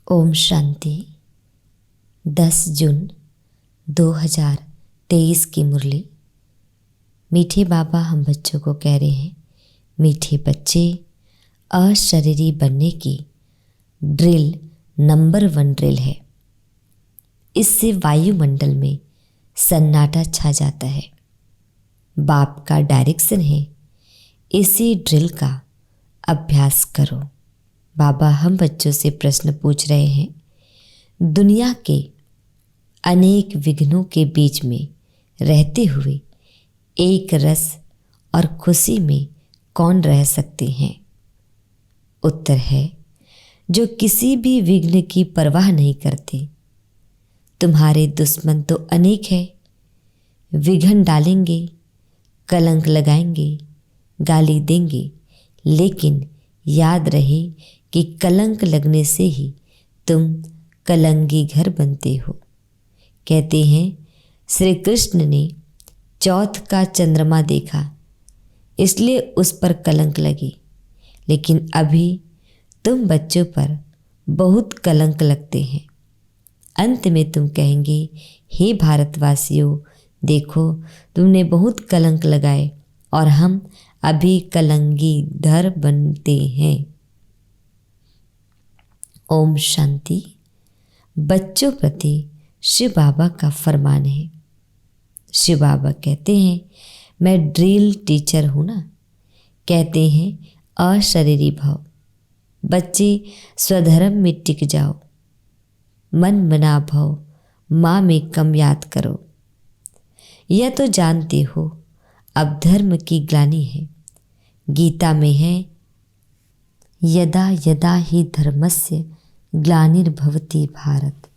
ओम शांति। 10 जून 2023 की मुरली। मीठे बाबा हम बच्चों को कह रहे हैं, मीठे बच्चे, अशरीरी बनने की ड्रिल नंबर 1 ड्रिल है। इससे वायुमंडल में सन्नाटा छा जाता है। बाप का डायरेक्शन है, इसी ड्रिल का अभ्यास करो। बाबा हम बच्चों से प्रश्न पूछ रहे हैं, दुनिया के अनेक विघ्नों के बीच में रहते हुए एक रस और खुशी में कौन रह सकते हैं? उत्तर है, जो किसी भी विघ्न की परवाह नहीं करते। तुम्हारे दुश्मन तो अनेक है, विघ्न डालेंगे, कलंक लगाएंगे, गाली देंगे, लेकिन याद रहे कि कलंक लगने से ही तुम कलंगी घर बनते हो। कहते हैं श्री कृष्ण ने चौथ का चंद्रमा देखा, इसलिए उस पर कलंक लगी, लेकिन अभी तुम बच्चों पर बहुत कलंक लगते हैं। अंत में तुम कहेंगे, हे भारतवासियों, देखो तुमने बहुत कलंक लगाए और हम अभी कलंगी धर बनते हैं। ओम शांति। बच्चों प्रति शिव बाबा का फरमान है। शिव बाबा कहते हैं, मैं ड्रिल टीचर हूँ ना। कहते हैं अशरीरी भव। बच्चे स्वधर्म में टिक जाओ, मन बना भव, माँ में कम याद करो। यह तो जानते हो अब धर्म की ग्लानि है। गीता में है, यदा यदा ही धर्मस्य ग्लानिर्भवति भारत,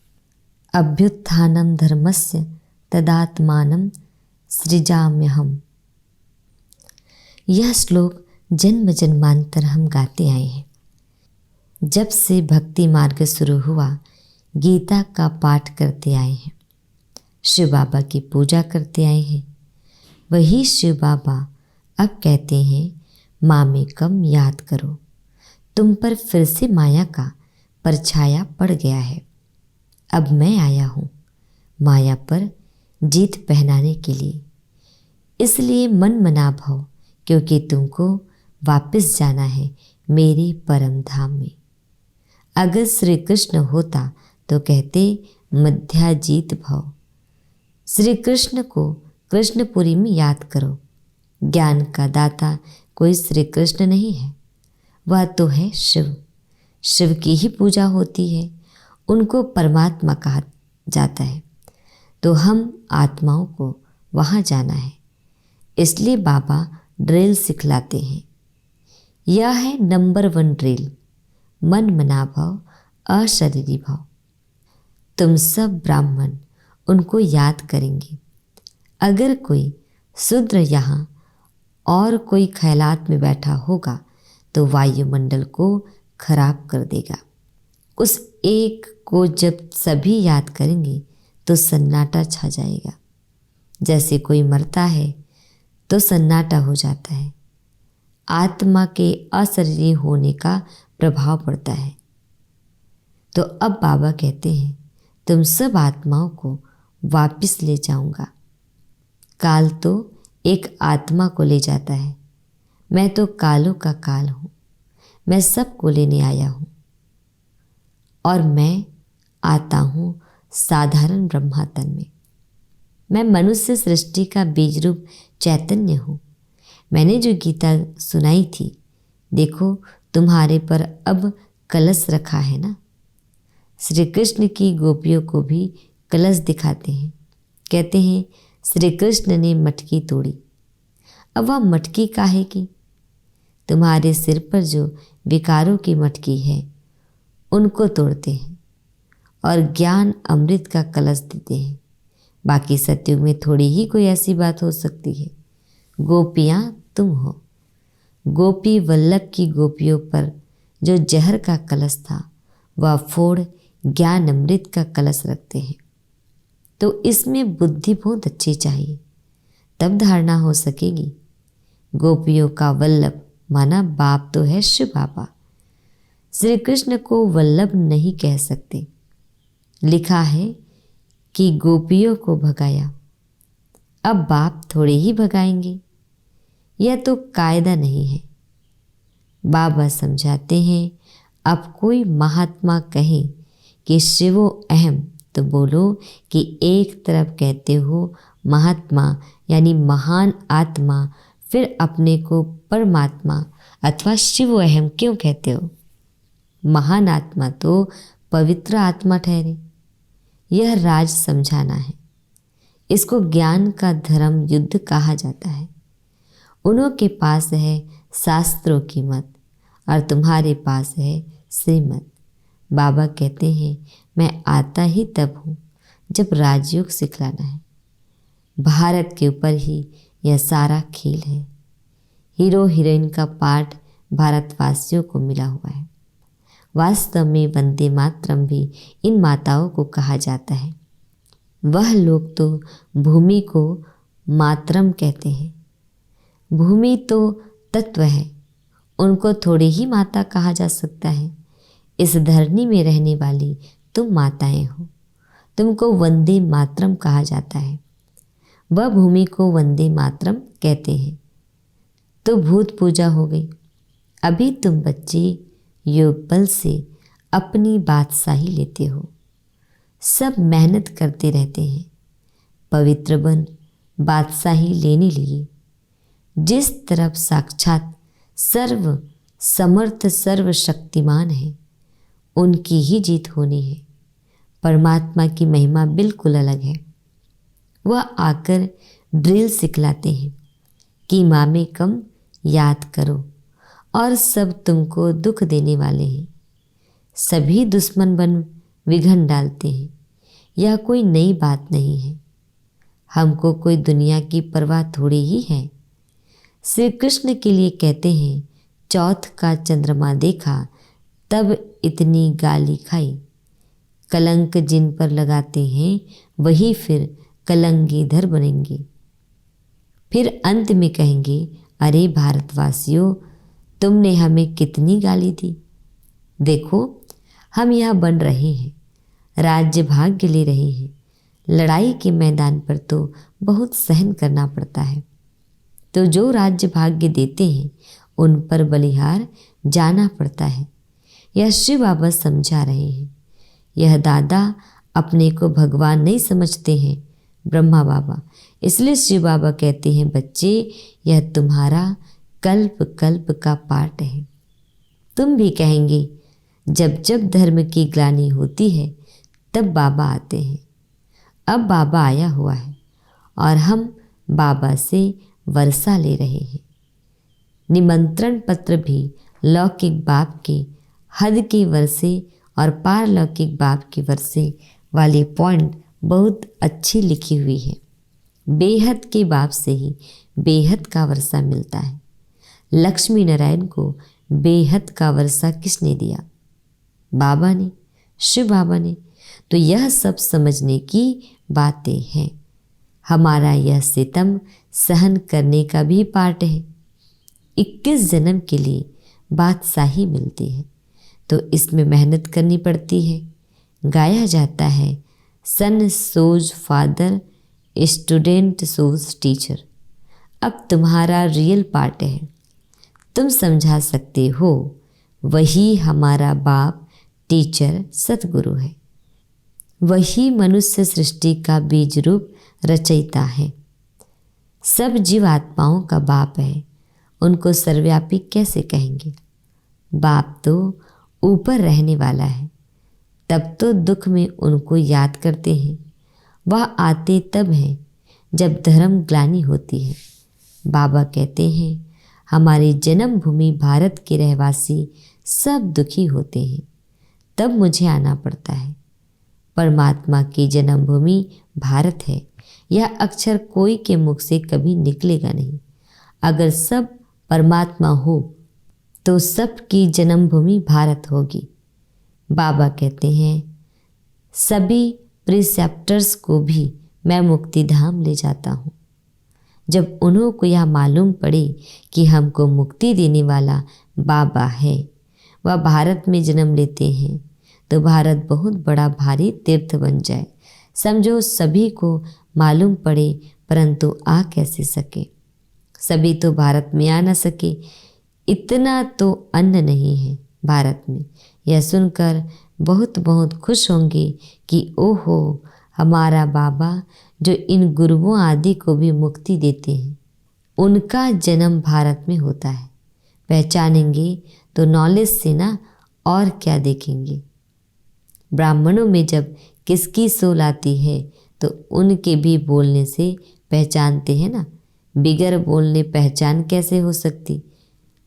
अभ्युत्थानं धर्मस्य तदात्मानं सृजाम्यहम्। यह श्लोक जन्म जन्मांतर हम गाते आए हैं। जब से भक्ति मार्ग शुरू हुआ, गीता का पाठ करते आए हैं, शिव बाबा की पूजा करते आए हैं। वही शिव बाबा अब कहते हैं, माँ में कम याद करो। तुम पर फिर से माया का परछाया पड़ गया है। अब मैं आया हूँ माया पर जीत पहनाने के लिए। इसलिए मन मना भव, क्योंकि तुमको वापस जाना है मेरे परम धाम में। अगर श्री कृष्ण होता तो कहते मध्याजीत भव। श्री कृष्ण को कृष्णपुरी में याद करो। ज्ञान का दाता कोई श्री कृष्ण नहीं है, वह तो है शिव। शिव की ही पूजा होती है, उनको परमात्मा कहा जाता है। तो हम आत्माओं को वहाँ जाना है, इसलिए बाबा ड्रिल सिखलाते हैं। यह है नंबर 1 ड्रिल, मन मना भव, अशरीरी भव। तुम सब ब्राह्मण उनको याद करेंगे। अगर कोई शूद्र यहाँ और कोई ख्यालात में बैठा होगा तो वायुमंडल को खराब कर देगा। उस एक को जब सभी याद करेंगे तो सन्नाटा छा जाएगा। जैसे कोई मरता है तो सन्नाटा हो जाता है, आत्मा के अशरीरी होने का प्रभाव पड़ता है। तो अब बाबा कहते हैं, तुम सब आत्माओं को वापस ले जाऊंगा। काल तो एक आत्मा को ले जाता है, मैं तो कालों का काल हूँ। मैं सबको लेने आया हूँ और मैं आता हूँ साधारण ब्रह्मातन में। मैं मनुष्य सृष्टि का बीज रूप चैतन्य हूँ। मैंने जो गीता सुनाई थी, देखो तुम्हारे पर अब कलश रखा है ना। श्री कृष्ण की गोपियों को भी कलश दिखाते हैं। कहते हैं श्री कृष्ण ने मटकी तोड़ी। अब वह मटकी काहे की? तुम्हारे सिर पर जो विकारों की मटकी है उनको तोड़ते हैं और ज्ञान अमृत का कलश देते हैं। बाकी सत्युग में थोड़ी ही कोई ऐसी बात हो सकती है। गोपियाँ तुम हो। गोपी वल्लभ की गोपियों पर जो जहर का कलश था, वह फोड़ ज्ञान अमृत का कलश रखते हैं। तो इसमें बुद्धि बहुत अच्छी चाहिए, तब धारणा हो सकेगी। गोपियों का वल्लभ माना बाप तो है शिव बाबा। श्री कृष्ण को वल्लभ नहीं कह सकते। लिखा है कि गोपियों को भगाया, अब बाप थोड़े ही भगाएंगे, यह तो कायदा नहीं है। बाबा समझाते हैं, अब कोई महात्मा कहे कि शिवो अहम, तो बोलो कि एक तरफ कहते हो महात्मा यानी महान आत्मा, फिर अपने को परमात्मा अथवा शिवो अहम क्यों कहते हो? महान आत्मा तो पवित्र आत्मा ठहरे। यह राज समझाना है। इसको ज्ञान का धर्म युद्ध कहा जाता है। उन्हों के पास है शास्त्रों की मत और तुम्हारे पास है श्रीमत। बाबा कहते हैं, मैं आता ही तब हूँ जब राजयोग सिखलाना है। भारत के ऊपर ही यह सारा खेल है। हीरो हीरोइन का पाठ भारतवासियों को मिला हुआ है। वास्तव में वंदे मातरम भी इन माताओं को कहा जाता है। वह लोग तो भूमि को मातरम कहते हैं। भूमि तो तत्व है, उनको थोड़े ही माता कहा जा सकता है। इस धरनी में रहने वाली तुम माताएं हो, तुमको वंदे मातरम कहा जाता है। वह भूमि को वंदे मातरम कहते हैं। तो भूत पूजा हो गई। अभी तुम बच्चे योग बल से अपनी बादशाही लेते हो। सब मेहनत करते रहते हैं, पवित्र बन बादशाही लेने लिए। जिस तरफ साक्षात सर्व समर्थ सर्वशक्तिमान है, उनकी ही जीत होनी है। परमात्मा की महिमा बिल्कुल अलग है। वह आकर ड्रिल सिखलाते हैं कि माँ में कम याद करो, और सब तुमको दुख देने वाले हैं। सभी दुश्मन बन विघन डालते हैं। यह कोई नई बात नहीं है। हमको कोई दुनिया की परवाह थोड़ी ही है। श्री कृष्ण के लिए कहते हैं, चौथ का चंद्रमा देखा तब इतनी गाली खाई। कलंक जिन पर लगाते हैं वही फिर कलंगीधर बनेंगे। फिर अंत में कहेंगे, अरे भारतवासियों, तुमने हमें कितनी गाली दी। देखो हम यहाँ बन रहे हैं, राज्य भाग्य ले रहे हैं। लड़ाई के मैदान पर तो बहुत सहन करना पड़ता है। तो जो राज्य भाग्य देते हैं उन पर बलिहार जाना पड़ता है। यह शिव बाबा समझा रहे हैं। यह दादा अपने को भगवान नहीं समझते हैं, ब्रह्मा बाबा। इसलिए शिव बाबा कहते हैं, बच्चे यह तुम्हारा कल्प कल्प का पाठ है। तुम भी कहेंगे, जब जब धर्म की ग्लानि होती है तब बाबा आते हैं। अब बाबा आया हुआ है और हम बाबा से वर्षा ले रहे हैं। निमंत्रण पत्र भी लौकिक बाप के हद के वर्षे और पारलौकिक बाप के वर्षे वाली पॉइंट बहुत अच्छी लिखी हुई है। बेहद के बाप से ही बेहद का वर्षा मिलता है। लक्ष्मी नारायण को बेहद का वर्षा किसने दिया? बाबा ने, शिव बाबा ने। तो यह सब समझने की बातें हैं। हमारा यह सितम सहन करने का भी पाठ है। 21 जन्म के लिए बादशाही मिलती है, तो इसमें मेहनत करनी पड़ती है। गाया जाता है, सन सोज फादर स्टूडेंट सोज टीचर। अब तुम्हारा रियल पार्ट है। तुम समझा सकते हो, वही हमारा बाप टीचर सतगुरु है। वही मनुष्य सृष्टि का बीज रूप रचयिता है। सब जीव आत्माओं का बाप है। उनको सर्वव्यापी कैसे कहेंगे? बाप तो ऊपर रहने वाला है। तब तो दुख में उनको याद करते हैं। वह आते तब हैं जब धर्म ग्लानि होती है। बाबा कहते हैं, हमारी जन्मभूमि भारत के रहवासी सब दुखी होते हैं, तब मुझे आना पड़ता है। परमात्मा की जन्मभूमि भारत है। यह अक्षर कोई के मुख से कभी निकलेगा नहीं। अगर सब परमात्मा हो तो सबकी जन्मभूमि भारत होगी। बाबा कहते हैं, सभी प्रिसेप्टर्स को भी मैं मुक्ति धाम ले जाता हूँ। जब उन्हों को यह मालूम पड़े कि हमको मुक्ति देने वाला बाबा है, वह भारत में जन्म लेते हैं तो भारत बहुत बड़ा भारी तीर्थ बन जाए। समझो सभी को मालूम पड़े परंतु आ कैसे सके। सभी तो भारत में आ न सके, इतना तो अन्न नहीं है भारत में। यह सुनकर बहुत बहुत खुश होंगे कि ओहो, हमारा बाबा जो इन गुरुओं आदि को भी मुक्ति देते हैं, उनका जन्म भारत में होता है। पहचानेंगे तो नॉलेज से ना और क्या देखेंगे। ब्राह्मणों में जब किसकी सोल आती है तो उनके भी बोलने से पहचानते हैं ना। बिगर बोलने पहचान कैसे हो सकती।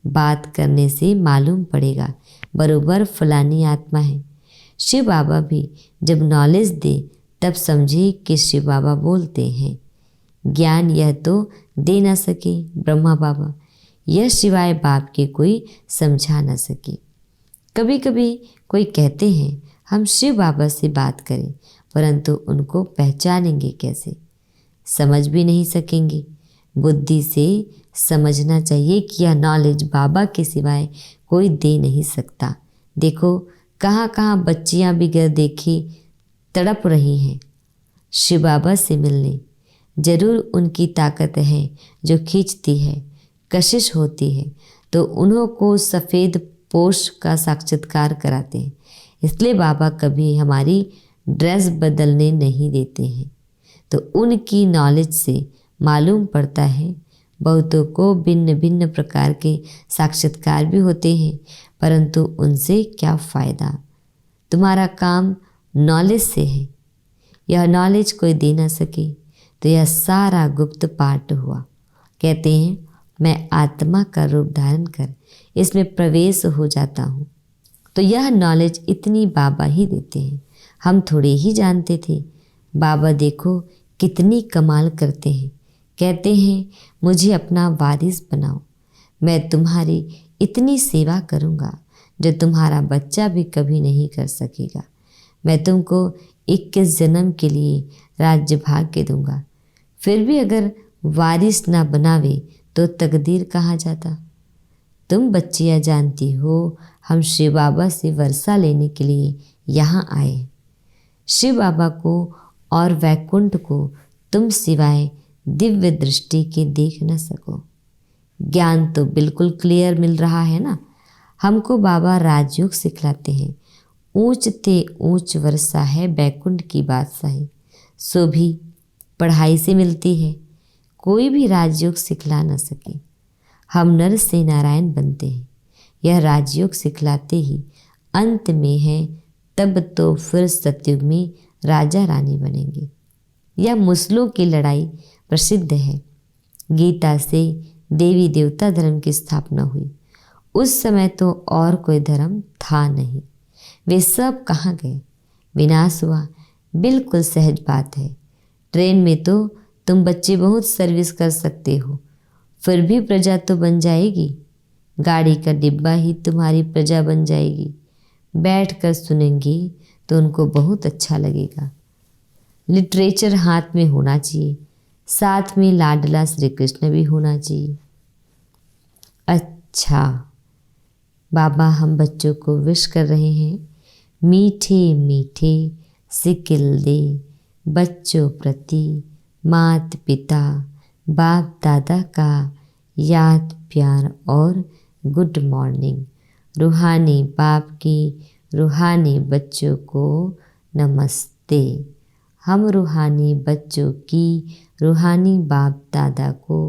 बात करने से मालूम पड़ेगा बरोबर फलानी आत्मा है। शिव बाबा भी जब नॉलेज दे तब समझे कि शिव बाबा बोलते हैं। ज्ञान यह तो दे न सके ब्रह्मा बाबा, यह सिवाय बाप के कोई समझा न सके। कभी कभी कोई कहते हैं हम शिव बाबा से बात करें, परंतु उनको पहचानेंगे कैसे, समझ भी नहीं सकेंगे। बुद्धि से समझना चाहिए कि यह नॉलेज बाबा के सिवाय कोई दे नहीं सकता। देखो कहाँ कहाँ बच्चियाँ बिगर देखे तड़प रही हैं शिव बाबा से मिलने। जरूर उनकी ताकत है जो खींचती है, कशिश होती है तो उन्हों को सफ़ेद पोश का साक्षात्कार कराते हैं। इसलिए बाबा कभी हमारी ड्रेस बदलने नहीं देते हैं। तो उनकी नॉलेज से मालूम पड़ता है। बहुतों को भिन्न भिन्न प्रकार के साक्षात्कार भी होते हैं, परंतु उनसे क्या फ़ायदा। तुम्हारा काम नॉलेज से है, यह नॉलेज कोई दे ना सके तो यह सारा गुप्त पाठ हुआ। कहते हैं मैं आत्मा का रूप धारण कर इसमें प्रवेश हो जाता हूँ। तो यह नॉलेज इतनी बाबा ही देते हैं, हम थोड़े ही जानते थे। बाबा देखो कितनी कमाल करते हैं। कहते हैं मुझे अपना वारिस बनाओ, मैं तुम्हारी इतनी सेवा करूँगा जो तुम्हारा बच्चा भी कभी नहीं कर सकेगा। मैं तुमको 21 जन्म के लिए राज्य भाग्य दूंगा। फिर भी अगर वारिस ना बनावे तो तकदीर कहाँ जाता। तुम बच्चियाँ जानती हो हम शिव बाबा से वर्षा लेने के लिए यहाँ आए। शिव बाबा को और वैकुंठ को तुम सिवाय दिव्य दृष्टि के देख न सको। ज्ञान तो बिल्कुल क्लियर मिल रहा है ना। हमको बाबा राजयोग सिखलाते हैं। ऊंच ते ऊंच वर्षा है बैकुंठ की बादशाही, सो भी पढ़ाई से मिलती है। कोई भी राजयोग सिखला न सके। हम नर से नारायण बनते हैं, यह राजयोग सिखलाते ही अंत में है। तब तो फिर सतयुग में राजा रानी बनेंगे। यह मुसलों की लड़ाई प्रसिद्ध है। गीता से देवी देवता धर्म की स्थापना हुई। उस समय तो और कोई धर्म था नहीं। वे सब कहाँ गए, विनाश हुआ। बिल्कुल सहज बात है। ट्रेन में तो तुम बच्चे बहुत सर्विस कर सकते हो, फिर भी प्रजा तो बन जाएगी। गाड़ी का डिब्बा ही तुम्हारी प्रजा बन जाएगी। बैठ कर सुनेंगे तो उनको बहुत अच्छा लगेगा। लिटरेचर हाथ में होना चाहिए, साथ में लाडला श्री कृष्ण भी होना चाहिए। अच्छा, बाबा हम बच्चों को विश कर रहे हैं, मीठे मीठे सिकिल दे बच्चों प्रति माता पिता बाप दादा का याद प्यार और गुड मॉर्निंग। रूहानी बाप की रूहानी बच्चों को नमस्ते। हम रूहानी बच्चों की रूहानी बाप दादा को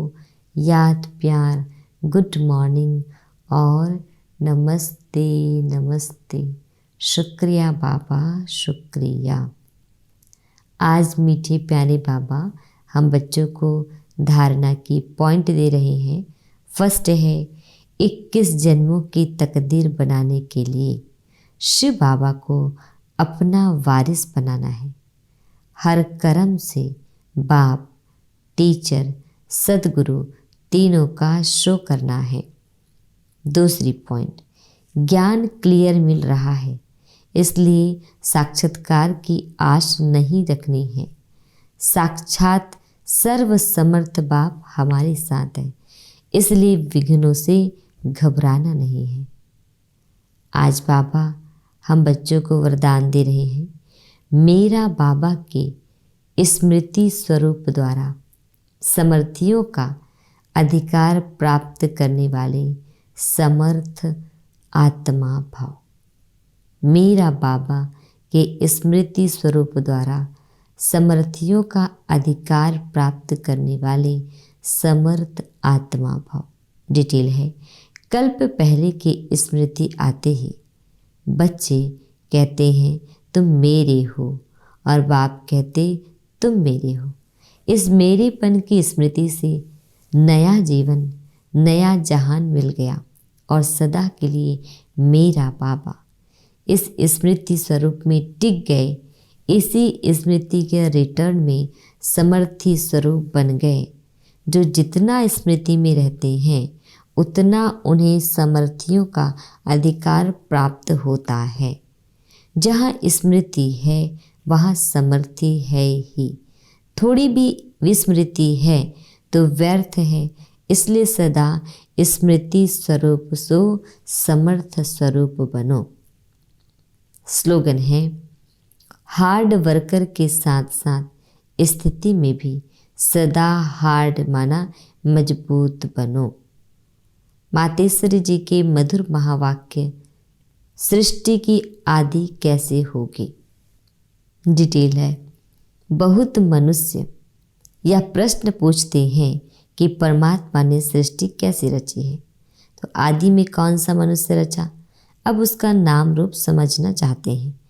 याद प्यार गुड मॉर्निंग और नमस्ते नमस्ते। शुक्रिया बाबा, शुक्रिया। आज मीठे प्यारे बाबा हम बच्चों को धारणा की पॉइंट दे रहे हैं। फर्स्ट है 21 जन्मों की तकदीर बनाने के लिए शिव बाबा को अपना वारिस बनाना है। हर कर्म से बाप, टीचर, सदगुरु तीनों का शो करना है। दूसरी पॉइंट, ज्ञान क्लियर मिल रहा है, इसलिए साक्षात्कार की आश नहीं रखनी है। साक्षात सर्वसमर्थ बाप हमारे साथ है, इसलिए विघ्नों से घबराना नहीं है। आज बाबा हम बच्चों को वरदान दे रहे हैं, मेरा बाबा के स्मृति स्वरूप द्वारा समर्थियों का अधिकार प्राप्त करने वाले समर्थ आत्मा भाव। मेरा बाबा के स्मृति स्वरूप द्वारा समर्थियों का अधिकार प्राप्त करने वाले समर्थ आत्मा भाव। डिटेल है, कल्प पहले की स्मृति आते ही बच्चे कहते हैं तुम मेरे हो और बाप कहते तुम मेरे हो। इस मेरेपन की स्मृति से नया जीवन, नया जहान मिल गया और सदा के लिए मेरा बाबा इस स्मृति स्वरूप में टिक गए। इसी स्मृति के रिटर्न में समर्थी स्वरूप बन गए। जो जितना स्मृति में रहते हैं उतना उन्हें समर्थियों का अधिकार प्राप्त होता है। जहाँ स्मृति है वहाँ समर्थी है ही। थोड़ी भी विस्मृति है तो व्यर्थ है, इसलिए सदा स्मृति स्वरूप सो समर्थ स्वरूप बनो। स्लोगन है, हार्ड वर्कर के साथ साथ स्थिति में भी सदा हार्ड माना मजबूत बनो। मातेश्वरी जी के मधुर महावाक्य, सृष्टि की आदि कैसे होगी। डिटेल है, बहुत मनुष्य यह प्रश्न पूछते हैं कि परमात्मा ने सृष्टि कैसे रची है, तो आदि में कौन सा मनुष्य रचा। अब उसका नाम रूप समझना चाहते हैं।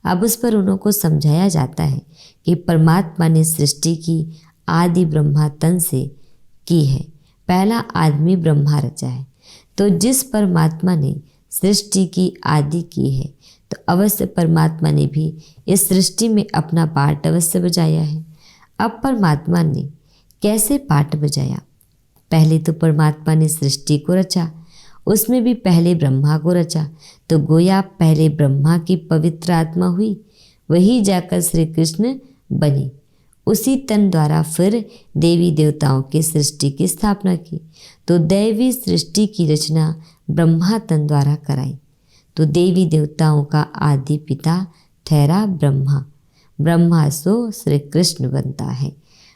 अब उस पर उनको समझाया जाता है कि परमात्मा ने सृष्टि की आदि ब्रह्मा तन से की है। पहला आदमी ब्रह्मा रचा है, तो जिस परमात्मा ने सृष्टि की आदि की है तो अवश्य परमात्मा ने भी इस सृष्टि में अपना पार्ट अवश्य बजाया है। अब परमात्मा ने कैसे पार्ट बजाया। पहले तो परमात्मा ने सृष्टि को रचा, उसमें भी पहले ब्रह्मा को रचा, तो गोया पहले ब्रह्मा की पवित्र आत्मा हुई, वही जाकर श्री कृष्ण बनी। उसी तन द्वारा फिर देवी देवताओं की सृष्टि की स्थापना की, तो दैवी सृष्टि की रचना ब्रह्मा तन द्वारा कराई। तो देवी देवताओं का आदि पिता ठहरा ब्रह्मा। ब्रह्मा सो श्री कृष्ण बनता है,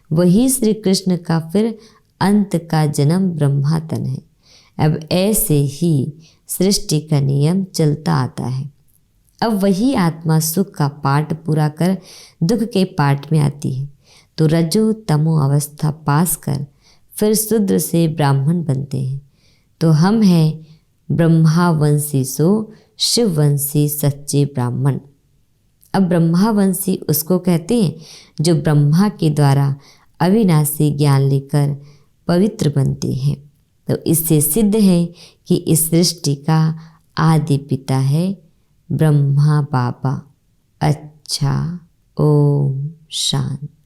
वही श्री कृष्ण का फिर अंत का जन्म ब्रह्मा तन है। अब ऐसे ही सृष्टि का नियम चलता आता है। अब वही आत्मा सुख का पाठ पूरा कर दुख के पाठ में आती है, तो रजो तमो अवस्था पास कर फिर शूद्र से ब्राह्मण बनते हैं। तो हम हैं ब्रह्मावंशी सो शिववंशी सच्चे ब्राह्मण। अब ब्रह्मावंशी उसको कहते हैं जो ब्रह्मा के द्वारा अविनाशी ज्ञान लेकर पवित्र बनते हैं। तो इससे सिद्ध है कि इस सृष्टि का आदि पिता है ब्रह्मा बाबा। अच्छा, ओम शांति।